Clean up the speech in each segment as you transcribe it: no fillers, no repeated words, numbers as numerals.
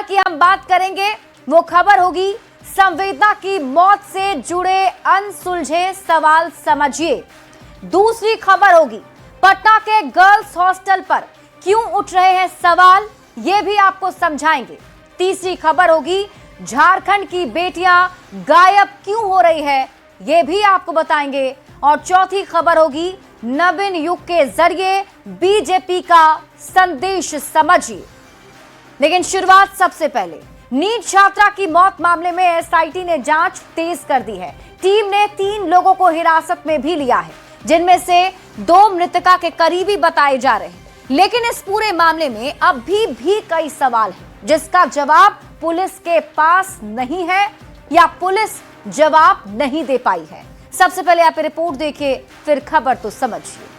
की हम बात करेंगे वो खबर होगी संवेदना की मौत से जुड़े अनसुलझे सवाल समझिए। दूसरी खबर होगी पटना के गर्ल्स हॉस्टल पर क्यों उठ रहे हैं सवाल, ये भी आपको समझाएंगे। तीसरी खबर होगी झारखंड की बेटियां गायब क्यों हो रही है, ये भी आपको बताएंगे। और चौथी खबर होगी नवीन युग के जरिए बीजेपी का संदेश समझिए। लेकिन शुरुआत सबसे पहले नीट छात्रा की मौत मामले में एसआईटी ने जांच तेज कर दी है। टीम ने 3 लोगों को हिरासत में भी लिया है, जिनमें से 2 मृतका के करीबी बताए जा रहे हैं। लेकिन इस पूरे मामले में अभी भी कई सवाल हैं, जिसका जवाब पुलिस के पास नहीं है या पुलिस जवाब नहीं दे पाई है। सबसे पहले आप रिपोर्ट देखिए, फिर खबर तो समझिए।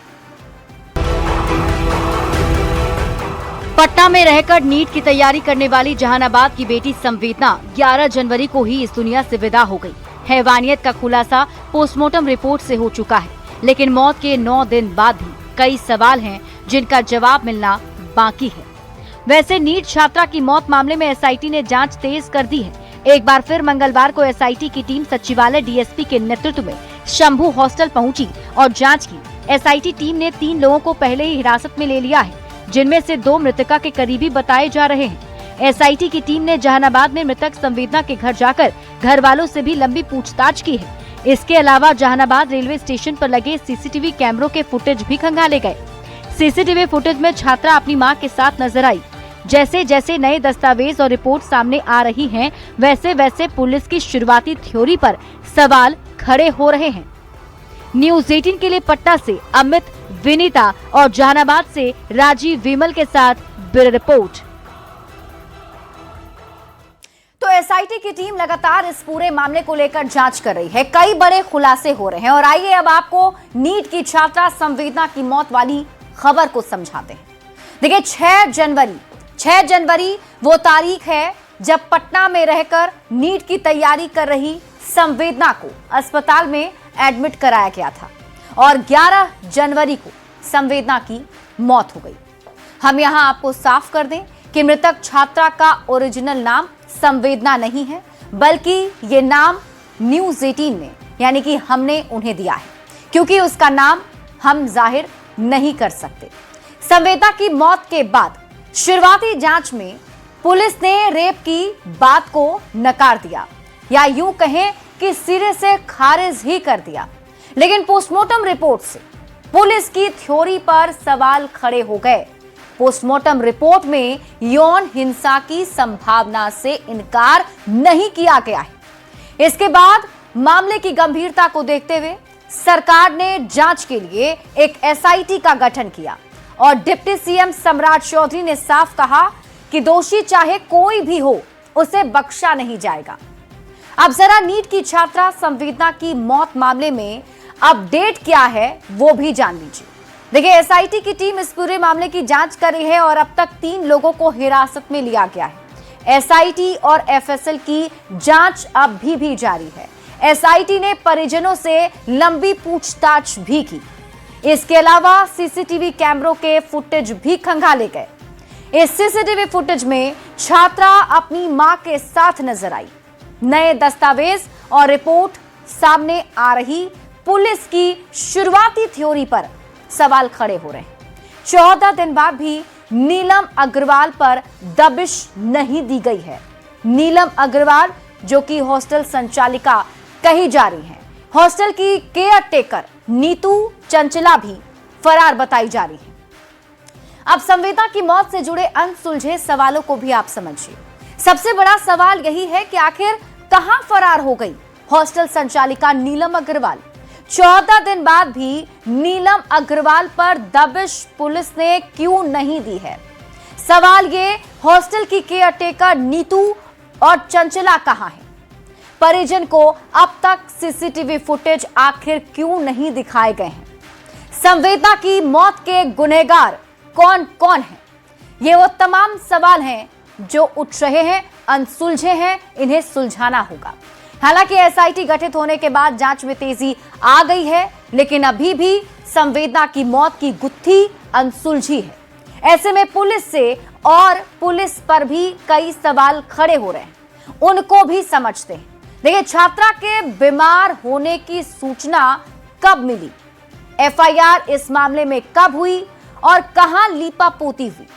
पटना में रहकर नीट की तैयारी करने वाली जहानाबाद की बेटी संवेदना 11 जनवरी को ही इस दुनिया से विदा हो गई। हैवानियत का खुलासा पोस्टमार्टम रिपोर्ट से हो चुका है, लेकिन मौत के 9 दिन बाद भी कई सवाल हैं जिनका जवाब मिलना बाकी है। वैसे नीट छात्रा की मौत मामले में एसआईटी ने जांच तेज कर दी है। एक बार फिर मंगलवार को एसआईटी की टीम सचिवालय डीएसपी के नेतृत्व में शंभू हॉस्टल पहुंची और जांच की। एसआईटी टीम ने 3 लोगों को पहले ही हिरासत में ले लिया है, जिनमें से 2 मृतका के करीबी बताए जा रहे हैं। एसआईटी की टीम ने जहानाबाद में मृतक संवेदना के घर जाकर घर वालों से भी लंबी पूछताछ की है। इसके अलावा जहानाबाद रेलवे स्टेशन पर लगे सीसीटीवी कैमरों के फुटेज भी खंगाले गए। सीसीटीवी फुटेज में छात्रा अपनी मां के साथ नजर आई। जैसे जैसे नए दस्तावेज और रिपोर्ट सामने आ रही हैं, वैसे वैसे पुलिस की शुरुआती थ्योरी पर सवाल खड़े हो रहे हैं। न्यूज़ 18 के लिए पटना से अमित, विनीता और जहानाबाद से राजीव विमल के साथ ब्यूरो रिपोर्ट। तो एसआईटी की टीम लगातार इस पूरे मामले को लेकर जांच कर रही है। कई बड़े खुलासे हो रहे हैं और आइए अब आपको नीट की छात्रा संवेदना की मौत वाली खबर को समझाते हैं। देखिए 6 जनवरी वो तारीख है जब पटना में रहकर नीट की तैयारी कर रही संवेदना को अस्पताल में एडमिट कराया गया था और 11 जनवरी को संवेदना की मौत हो गई। हम यहां आपको साफ कर दें कि मृतक छात्रा का ओरिजिनल नाम संवेदना नहीं है, बल्कि ये नाम न्यूज़ 18 ने यानी कि हमने उन्हें दिया है, क्योंकि उसका नाम हम जाहिर नहीं कर सकते। संवेदना की मौत के बाद शुरुआती जांच में पुलिस ने रेप की बात को नकार दिया या यूं कहें कि सिरे से खारिज ही कर दिया। लेकिन पोस्टमार्टम रिपोर्ट से पुलिस की थ्योरी पर सवाल खड़े हो गए। पोस्टमार्टम रिपोर्ट में यौन हिंसा की संभावना से इनकार नहीं किया गया है। इसके बाद मामले की गंभीरता को देखते हुए सरकार ने जांच के लिए एक एसआईटी का गठन किया और डिप्टी सीएम सम्राट चौधरी ने साफ कहा कि दोषी चाहे कोई भी हो, उसे बख्शा नहीं जाएगा। अब जरा नीट की छात्रा संवेदना की मौत मामले में अपडेट क्या है वो भी जान लीजिए। देखिए एसआईटी की टीम इस पूरे मामले की जांच कर रही है और अब तक 3 लोगों को हिरासत में लिया गया है। एसआईटी और एफएसएल की जांच अब भी जारी है। एसआईटी ने परिजनों से लंबी पूछताछ भी की। इसके अलावा सीसीटीवी कैमरों के फुटेज भी खंगाले गए। इस सीसीटीवी फुटेज में छात्रा अपनी मां के साथ नजर आई। नए दस्तावेज और रिपोर्ट सामने आ रही पुलिस की शुरुआती थ्योरी पर सवाल खड़े हो रहे हैं। 14 दिन बाद भी नीलम अग्रवाल पर दबिश नहीं दी गई है। नीलम अग्रवाल जो कि हॉस्टल संचालिका कही जा रही हैं, हॉस्टल की केयर टेकर नीतू चंचला भी फरार बताई जा रही है। अब संवेदना की मौत से जुड़े अनसुलझे सवालों को भी आप समझिए। सबसे बड़ा सवाल यही है कि आखिर कहां फरार हो गई हॉस्टल संचालिका नीलम अग्रवाल। 14 दिन बाद भी नीलम अग्रवाल पर दबिश पुलिस ने क्यों नहीं दी है। सवाल ये हॉस्टल की केयर टेकर नीतू और चंचला कहां है। परिजन को अब तक सीसीटीवी फुटेज आखिर क्यों नहीं दिखाए गए हैं। संवेदना की मौत के गुनहगार कौन कौन हैं, ये वो तमाम सवाल हैं जो उठ रहे हैं, अनसुलझे हैं, इन्हें सुलझाना होगा। हालांकि एसआईटी गठित होने के बाद जांच में तेजी आ गई है, लेकिन अभी भी संवेदना की मौत की गुत्थी अनसुलझी है। ऐसे में पुलिस से और पुलिस पर भी कई सवाल खड़े हो रहे हैं, उनको भी समझते हैं। देखिए, छात्रा के बीमार होने की सूचना कब मिली, एफआईआर इस मामले में कब हुई और कहां लीपापोती हुई,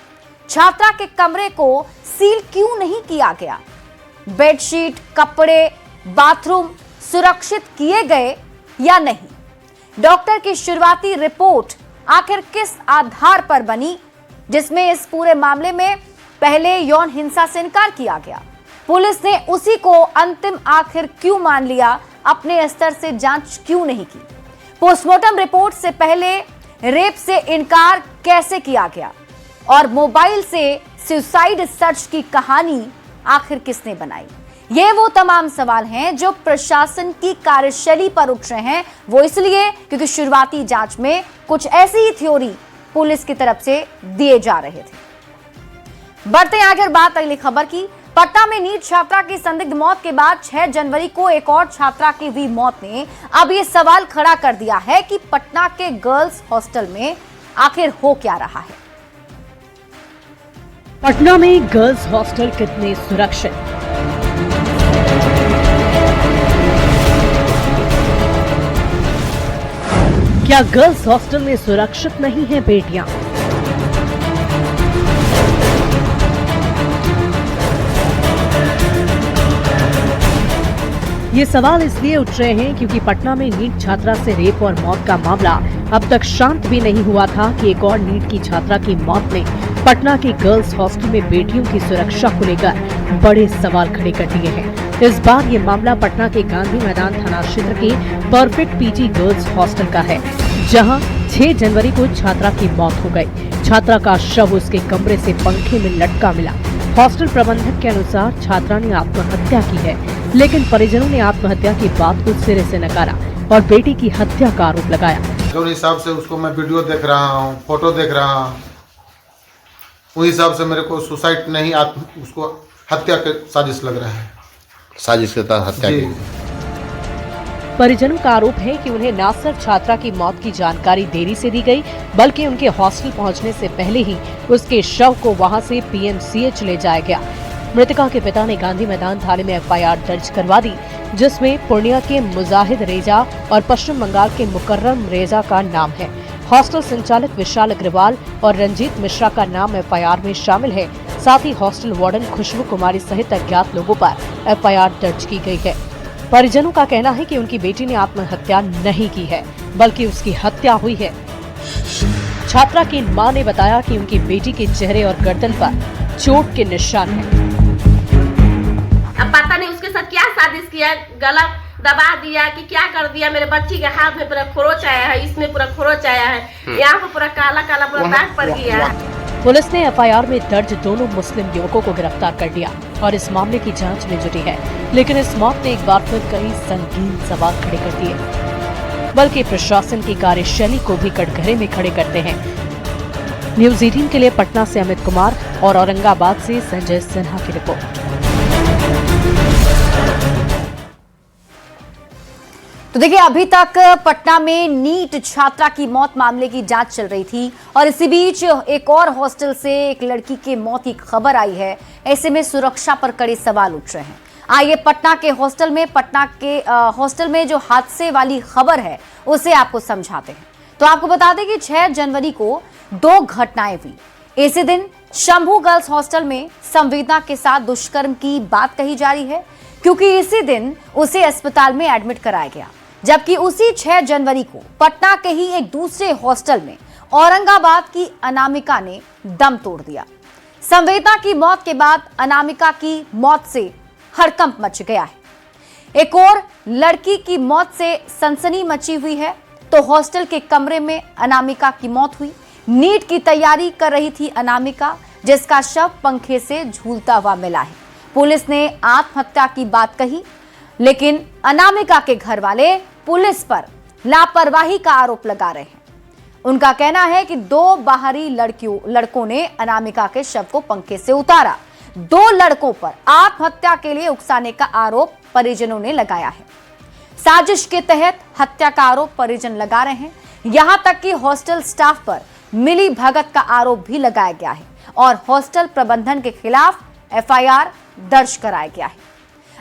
छात्रा के कमरे को सील क्यों नहीं किया गया, बेडशीट, कपड़े, बाथरूम सुरक्षित किए गए या नहीं, डॉक्टर की शुरुआती रिपोर्ट आखिर किस आधार पर बनी, जिसमें इस पूरे मामले में पहले यौन हिंसा से इनकार किया गया, पुलिस ने उसी को अंतिम आखिर क्यों मान लिया, अपने स्तर से जांच क्यों नहीं की, पोस्टमार्टम रिपोर्ट से पहले रेप से इनकार कैसे किया गया और मोबाइल से सुसाइड सर्च की कहानी आखिर किसने बनाई। ये वो तमाम सवाल हैं जो प्रशासन की कार्यशैली पर उठ रहे हैं। वो इसलिए क्योंकि शुरुआती जांच में कुछ ऐसी ही थ्योरी पुलिस की तरफ से दिए जा रहे थे। बढ़ते हैं आगे बात अगली खबर की। पटना में नीट छात्रा की संदिग्ध मौत के बाद 6 जनवरी को एक और छात्रा की हुई मौत ने अब ये सवाल खड़ा कर दिया है कि पटना के गर्ल्स हॉस्टल में आखिर हो क्या रहा है। पटना में गर्ल्स हॉस्टल कितने सुरक्षित? क्या गर्ल्स हॉस्टल में सुरक्षित नहीं है बेटियां? ये सवाल इसलिए उठ रहे हैं क्योंकि पटना में नीट छात्रा से रेप और मौत का मामला अब तक शांत भी नहीं हुआ था कि एक और नीट की छात्रा की मौत ने पटना के गर्ल्स हॉस्टल में बेटियों की सुरक्षा को लेकर बड़े सवाल खड़े कर दिए हैं। इस बार ये मामला पटना के गांधी मैदान थाना क्षेत्र के परफेक्ट पीजी गर्ल्स हॉस्टल का है, जहां 6 जनवरी को छात्रा की मौत हो गई। छात्रा का शव उसके कमरे से पंखे में लटका मिला। हॉस्टल प्रबंधक के अनुसार छात्रा ने आत्महत्या की है, लेकिन परिजनों ने आत्महत्या की बात को सिरे से नकारा और बेटी की हत्या का आरोप लगाया। जो हिसाब से उसको मैं वीडियो देख रहा हूँ, फोटो देख रहा हूँ, उस हिसाब से मेरे को सुसाइड नहीं, उसको हत्या के साजिश लग रहा है। साजिश के तहत हत्या की। परिजनों का आरोप है कि उन्हें न सिर्फ छात्रा की मौत की जानकारी देरी से दी गई, बल्कि उनके हॉस्टल पहुंचने से पहले ही उसके शव को वहां से पीएमसीएच ले जाया गया। मृतका के पिता ने गांधी मैदान थाने में एफआईआर दर्ज करवा दी, जिसमें पूर्णिया के मुजाहिद रेजा और पश्चिम बंगाल के मुकर्रम रेजा का नाम है। हॉस्टल संचालक विशाल अग्रवाल और रंजीत मिश्रा का नाम एफआईआर में शामिल है। साथ ही हॉस्टल वार्डन खुशबू कुमारी सहित अज्ञात लोगों पर एफआईआर दर्ज की गई है। परिजनों का कहना है कि उनकी बेटी ने आत्महत्या नहीं की है, बल्कि उसकी हत्या हुई है। छात्रा की मां ने बताया कि उनकी बेटी के चेहरे और गर्दन पर चोट के निशान हैं। अब पता नहीं उसके साथ क्या साजिश किया, गला दबा दिया कि क्या कर दिया। मेरे बच्ची के हाथ में पूरा खरोच आया है, इसमें पूरा खरोच आया है, यहाँ पे पूरा काला काला पूरा दाग पड़ गया है। पुलिस ने एफआईआर में दर्ज दोनों मुस्लिम युवकों को गिरफ्तार कर लिया और इस मामले की जांच में जुटी है। लेकिन इस मौत ने एक बार फिर कई संगीन सवाल खड़े कर दिए, बल्कि प्रशासन की कार्यशैली को भी कटघरे में खड़े करते हैं। न्यूज 18 के लिए पटना से अमित कुमार और औरंगाबाद से संजय सिन्हा की रिपोर्ट। तो देखिए, अभी तक पटना में नीट छात्रा की मौत मामले की जांच चल रही थी और इसी बीच एक और हॉस्टल से एक लड़की की मौत की खबर आई है। ऐसे में सुरक्षा पर कड़े सवाल उठ रहे हैं। आइए पटना के हॉस्टल में जो हादसे वाली खबर है उसे आपको समझाते हैं। तो आपको बता दें कि 6 जनवरी को 2 घटनाएं हुई। इसी दिन शंभू गर्ल्स हॉस्टल में संवेदना के साथ दुष्कर्म की बात कही जा रही है, क्योंकि इसी दिन उसे अस्पताल में एडमिट कराया गया। जबकि उसी 6 जनवरी को पटना के ही एक दूसरे हॉस्टल में औरंगाबाद की अनामिका ने दम तोड़ दिया। संवेदना की मौत के बाद अनामिका की मौत से हड़कंप मच गया है। एक और लड़की की मौत से सनसनी मची हुई है। तो हॉस्टल के कमरे में अनामिका की मौत हुई। नीट की तैयारी कर रही थी अनामिका, जिसका शव पंखे से झूलता हुआ मिला है। पुलिस ने आत्महत्या की बात कही, लेकिन अनामिका के घर वाले पुलिस पर लापरवाही का आरोप लगा रहे हैं। उनका कहना है कि 2 बाहरी लड़कों ने अनामिका के शव को पंखे से उतारा। 2 लड़कों पर आत्महत्या के लिए उकसाने का आरोप परिजनों ने लगाया है। साजिश के तहत हत्या का आरोप परिजन लगा रहे हैं। यहां तक कि हॉस्टल स्टाफ पर मिली भगत का आरोप भी लगाया गया है और हॉस्टल प्रबंधन के खिलाफ एफआईआर दर्ज कराया गया है।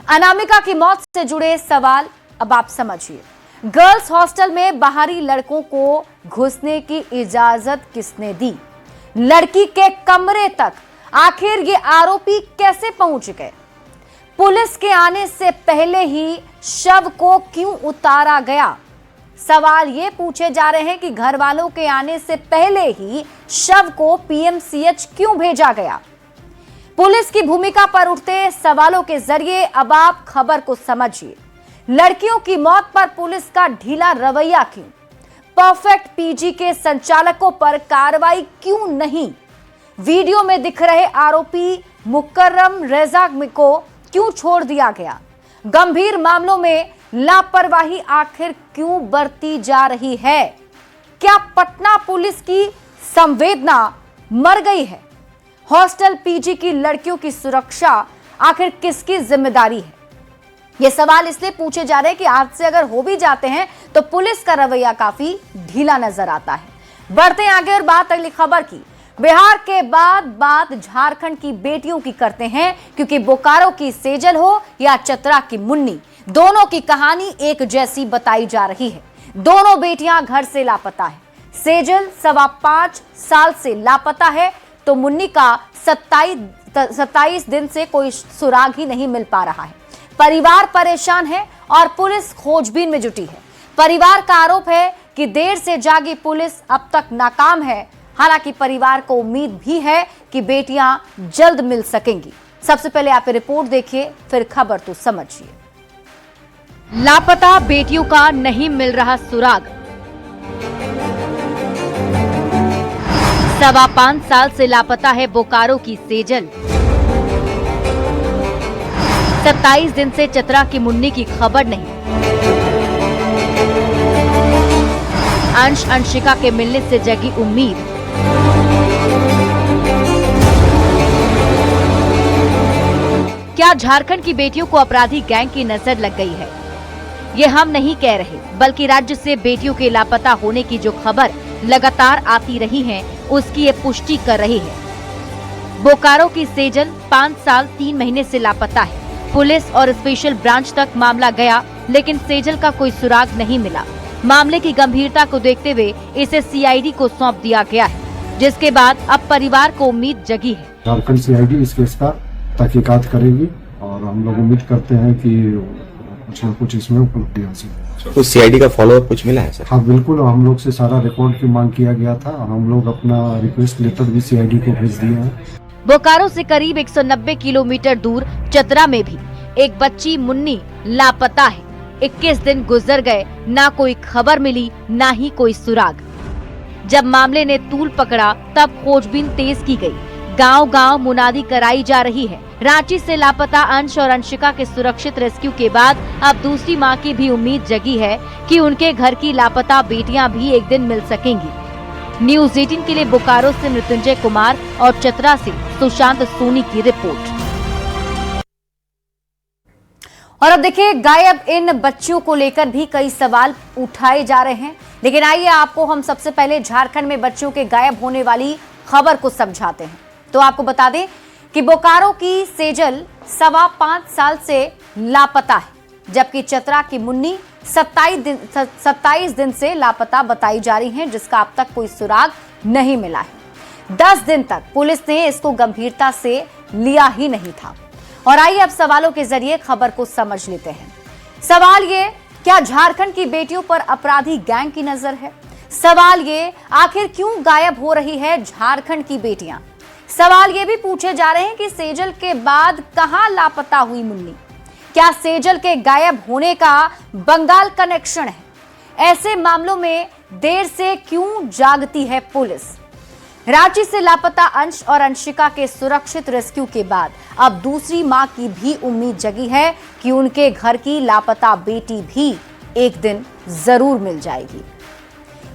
अनामिका की मौत से जुड़े सवाल अब आप समझिए। गर्ल्स हॉस्टल में बाहरी लड़कों को घुसने की इजाजत किसने दी? लड़की के कमरे तक आखिर ये आरोपी कैसे पहुंच गए? पुलिस के आने से पहले ही शव को क्यों उतारा गया? सवाल ये पूछे जा रहे हैं कि घर वालों के आने से पहले ही शव को पीएमसीएच क्यों भेजा गया? पुलिस की भूमिका पर उठते सवालों के जरिए अब आप खबर को समझिए। लड़कियों की मौत पर पुलिस का ढीला रवैया क्यों? परफेक्ट पीजी के संचालकों पर कार्रवाई क्यों नहीं? वीडियो में दिख रहे आरोपी मुकर्रम रेजा को क्यों छोड़ दिया गया? गंभीर मामलों में लापरवाही आखिर क्यों बरती जा रही है? क्या पटना पुलिस की संवेदना मर गई है? हॉस्टल पीजी की लड़कियों की सुरक्षा आखिर किसकी जिम्मेदारी है? ये सवाल इसलिए पूछे जा रहे हैं कि हादसे अगर हो भी जाते हैं तो पुलिस का रवैया काफी ढीला नजर आता है। बढ़ते आगे और बात अगली खबर की। बिहार के बाद बात झारखंड की बेटियों की करते हैं, क्योंकि बोकारो की सेजल हो या चतरा की मुन्नी, दोनों की कहानी एक जैसी बताई जा रही है। दोनों बेटियां घर से लापता है। सेजल 5.25 साल से लापता है तो मुन्नी का 27 दिन से कोई सुराग ही नहीं मिल पा रहा है। परिवार परेशान है और पुलिस खोजबीन में जुटी है। परिवार का आरोप है कि देर से जागी पुलिस अब तक नाकाम है। हालांकि परिवार को उम्मीद भी है कि बेटियां जल्द मिल सकेंगी। सबसे पहले आप रिपोर्ट देखिए, फिर खबर तो समझिए। लापता बेटियों का नहीं मिल रहा सुराग। 5.25 साल से लापता है बोकारो की सेजल। 27 दिन से चतरा की मुन्नी की खबर नहीं। अंश अंशिका के मिलने से जगी उम्मीद। क्या झारखंड की बेटियों को अपराधी गैंग की नजर लग गई है? ये हम नहीं कह रहे, बल्कि राज्य से बेटियों के लापता होने की जो खबर लगातार आती रही है उसकी ये पुष्टि कर रही है। बोकारो की सेजल 5 साल 3 महीने से लापता है। पुलिस और स्पेशल ब्रांच तक मामला गया, लेकिन सेजल का कोई सुराग नहीं मिला। मामले की गंभीरता को देखते हुए इसे सीआईडी को सौंप दिया गया है, जिसके बाद अब परिवार को उम्मीद जगी है। झारखंड सीआईडी इस केस का तहकीकात करेगी और हम लोग उम्मीद करते हैं कि कुछ न कुछ इसमें उपलब्धि हासिल। कुछ सीआईडी का फॉलोअप कुछ मिला है सर? हाँ बिल्कुल, हम लोग से सारा रिकॉर्ड की मांग किया गया था और हम लोग अपना रिक्वेस्ट लेटर भी सीआईडी को भेज दिए हैं। बोकारो से करीब 190 किलोमीटर दूर चतरा में भी एक बच्ची मुन्नी लापता है। 21 दिन गुजर गए, ना कोई खबर मिली, ना ही कोई सुराग। जब मामले ने तूल पकड़ा तब खोजबीन तेज की गई। गांव-गांव मुनादी कराई जा रही है। रांची से लापता अंश और अंशिका के सुरक्षित रेस्क्यू के बाद अब दूसरी मां की भी उम्मीद जगी है कि उनके घर की लापता बेटियां भी एक दिन मिल सकेंगी। न्यूज़ 18 के लिए बोकारो से मृत्युंजय कुमार और चतरा से सुशांत सोनी की रिपोर्ट। और अब देखिए, गायब इन बच्चियों को लेकर भी कई सवाल उठाए जा रहे हैं, लेकिन आइए आपको हम सबसे पहले झारखंड में बच्चियों के गायब होने वाली खबर को समझाते हैं। तो आपको बता दें कि बोकारो की सेजल 5.25 साल से लापता है, जबकि चतरा की मुन्नी 27 दिन से लापता बताई जा रही है, जिसका अब तक कोई सुराग नहीं मिला है। 10 दिन तक पुलिस ने इसको गंभीरता से लिया ही नहीं था। और आइए अब सवालों के जरिए खबर को समझ लेते हैं। सवाल ये, क्या झारखंड की बेटियों पर अपराधी गैंग की नजर है? सवाल ये, आखिर क्यों गायब हो रही है झारखंड की बेटियां? सवाल ये भी पूछे जा रहे हैं कि सेजल के बाद कहां लापता हुई मुन्नी? क्या सेजल के गायब होने का बंगाल कनेक्शन है? ऐसे मामलों में देर से क्यों जागती है पुलिस? रांची से लापता अंश और अंशिका के सुरक्षित रेस्क्यू के बाद अब दूसरी मां की भी उम्मीद जगी है कि उनके घर की लापता बेटी भी एक दिन जरूर मिल जाएगी।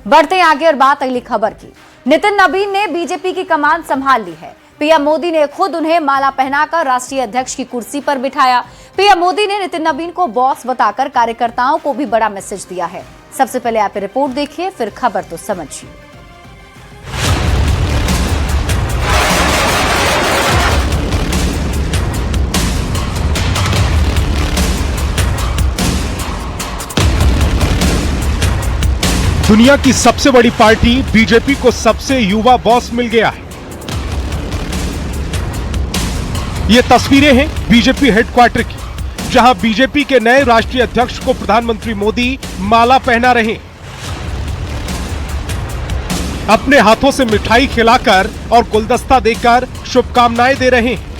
बढ़ते आगे और बात अगली खबर की। नितिन नवीन ने बीजेपी की कमान संभाल ली है। पीएम मोदी ने खुद उन्हें माला पहनाकर राष्ट्रीय अध्यक्ष की कुर्सी पर बिठाया। पीएम मोदी ने नितिन नवीन को बॉस बताकर कार्यकर्ताओं को भी बड़ा मैसेज दिया है। सबसे पहले आप रिपोर्ट देखिए, फिर खबर तो समझिए। दुनिया की सबसे बड़ी पार्टी बीजेपी को सबसे युवा बॉस मिल गया है। ये तस्वीरें हैं बीजेपी हेडक्वार्टर की, जहां बीजेपी के नए राष्ट्रीय अध्यक्ष को प्रधानमंत्री मोदी माला पहना रहे हैं। अपने हाथों से मिठाई खिलाकर और गुलदस्ता देकर शुभकामनाएं दे रहे हैं।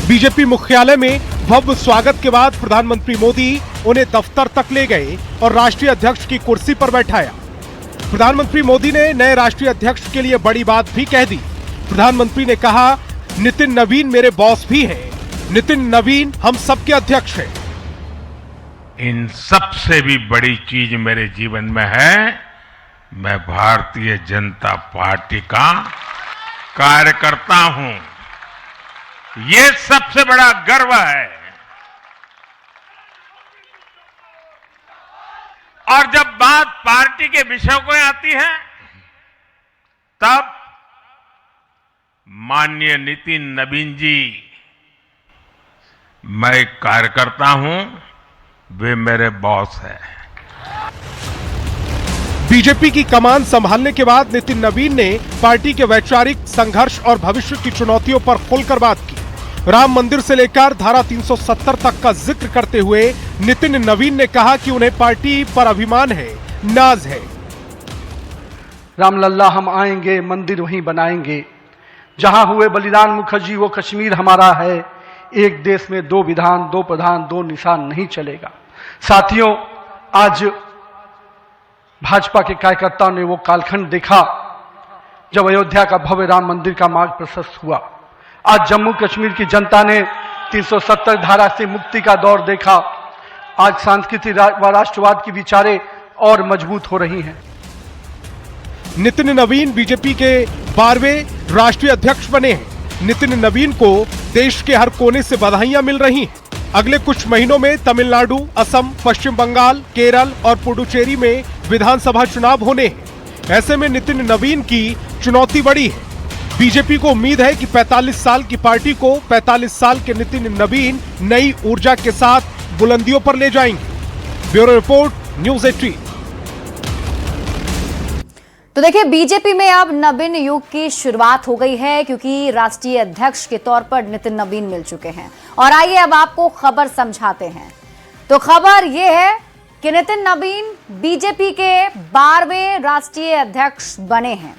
बीजेपी मुख्यालय में भव्य स्वागत के बाद प्रधानमंत्री मोदी उन्हें दफ्तर तक ले गए और राष्ट्रीय अध्यक्ष की कुर्सी पर बैठाया। प्रधानमंत्री मोदी ने नए राष्ट्रीय अध्यक्ष के लिए बड़ी बात भी कह दी। प्रधानमंत्री ने कहा, नितिन नवीन मेरे बॉस भी हैं। नितिन नवीन हम सबके अध्यक्ष हैं। इन सबसे भी बड़ी चीज मेरे जीवन में है, मैं भारतीय जनता पार्टी का कार्यकर्ता हूं। ये सबसे बड़ा गर्व है। और जब बात पार्टी के विषयों को आती है, तब माननीय नितिन नवीन जी, मैं कार्यकर्ता हूं, वे मेरे बॉस हैं। बीजेपी की कमान संभालने के बाद नितिन नवीन ने पार्टी के वैचारिक संघर्ष और भविष्य की चुनौतियों पर खुलकर बात की। राम मंदिर से लेकर धारा 370 तक का जिक्र करते हुए नितिन नवीन ने कहा कि उन्हें पार्टी पर अभिमान है, नाज है। रामलल्ला हम आएंगे, मंदिर वहीं बनाएंगे। जहां हुए बलिदान मुखर्जी वो कश्मीर हमारा है। एक देश में दो विधान, दो प्रधान, दो निशान नहीं चलेगा। साथियों, आज भाजपा के कार्यकर्ताओं ने वो कालखंड देखा जब अयोध्या का भव्य राम मंदिर का मार्ग प्रशस्त हुआ। आज जम्मू कश्मीर की जनता ने 370 धारा से मुक्ति का दौर देखा। आज सांस्कृतिक व राष्ट्रवाद की विचारें और मजबूत हो रही हैं। नितिन नवीन बीजेपी के 12वें राष्ट्रीय अध्यक्ष बने हैं। नितिन नवीन को देश के हर कोने से बधाइयां मिल रही हैं। अगले कुछ महीनों में तमिलनाडु, असम, पश्चिम बंगाल, केरल और पुडुचेरी में विधानसभा चुनाव होने हैं। ऐसे में नितिन नवीन की चुनौती बड़ी है। बीजेपी को उम्मीद है कि 45 साल की पार्टी को 45 साल के नितिन नवीन नई ऊर्जा के साथ बुलंदियों पर ले जाएंगे। Bureau report, news 18। तो देखिए, बीजेपी में अब नवीन युग की शुरुआत हो गई है, क्योंकि राष्ट्रीय अध्यक्ष के तौर पर नितिन नवीन मिल चुके हैं। और आइए अब आपको खबर समझाते हैं। तो खबर यह है कि नितिन नवीन बीजेपी के 12वें राष्ट्रीय अध्यक्ष बने हैं।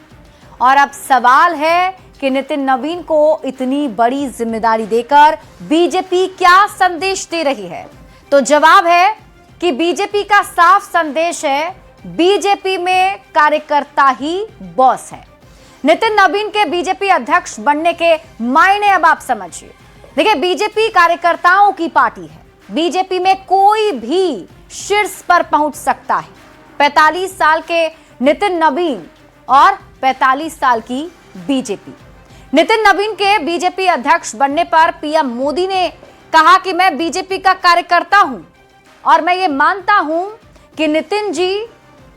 और अब सवाल है कि नितिन नवीन को इतनी बड़ी जिम्मेदारी देकर बीजेपी क्या संदेश दे रही है। तो जवाब है कि बीजेपी का साफ संदेश है, बीजेपी में कार्यकर्ता ही बॉस है। नितिन नवीन के बीजेपी अध्यक्ष बनने के मायने अब आप समझिए। देखिए, बीजेपी कार्यकर्ताओं की पार्टी है। बीजेपी में कोई भी शीर्ष पर पहुंच सकता है। 45 साल के नितिन नवीन और 45 साल की बीजेपी। नितिन नवीन के बीजेपी अध्यक्ष बनने पर पीएम मोदी ने कहा कि मैं बीजेपी का कार्यकर्ता हूं और मैं ये मानता हूं कि नितिन जी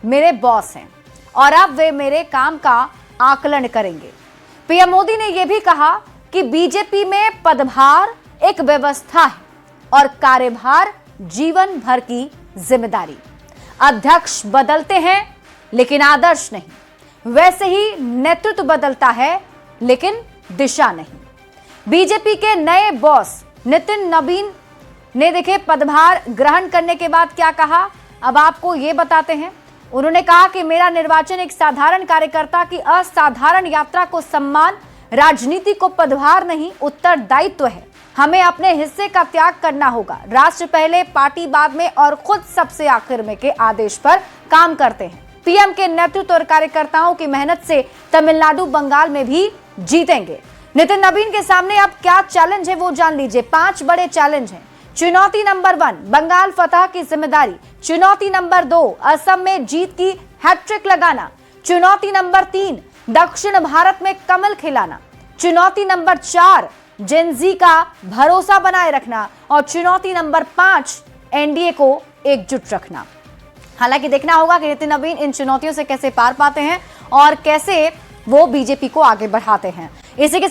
मेरे बॉस हैं और अब वे मेरे काम का आकलन करेंगे। पीएम मोदी ने यह भी कहा कि बीजेपी में पदभार एक व्यवस्था है और कार्यभार जीवन भर की जिम्मेदारी। अध्यक्ष बदलते हैं लेकिन आदर्श नहीं, वैसे ही नेतृत्व बदलता है लेकिन दिशा नहीं। बीजेपी के नए बॉस नितिन नवीन ने देखे पदभार ग्रहण करने के बाद क्या कहा, अब आपको ये बताते हैं। उन्होंने कहा कि मेरा निर्वाचन एक साधारण कार्यकर्ता की असाधारण यात्रा को सम्मान, राजनीति को पदभार नहीं उत्तरदायित्व है। हमें अपने हिस्से का त्याग करना होगा। राष्ट्र पहले, पार्टी बाद में और खुद सबसे आखिर में के आदेश पर काम करते हैं। पीएम के नेतृत्व और कार्यकर्ताओं की मेहनत से तमिलनाडु, बंगाल में भी जीतेंगे। नितिन नवीन के सामने अब क्या चैलेंज है वो जान लीजिए। 5 बड़े चैलेंज हैं। चुनौती नंबर 1, बंगाल फतह की जिम्मेदारी। चुनौती नंबर 2, असम में जीत की हैट्रिक लगाना। चुनौती नंबर 3, दक्षिण भारत में कमल खिलाना। चुनौती नंबर 4, जेनजी का भरोसा बनाए रखना। और चुनौती नंबर 5, एनडीए को एकजुट रखना। हालांकि देखना होगा कि नितिन नवीन इन चुनौतियों से कैसे पार पाते हैं और कैसे वो बीजेपी को आगे बढ़ाते हैं। इसी के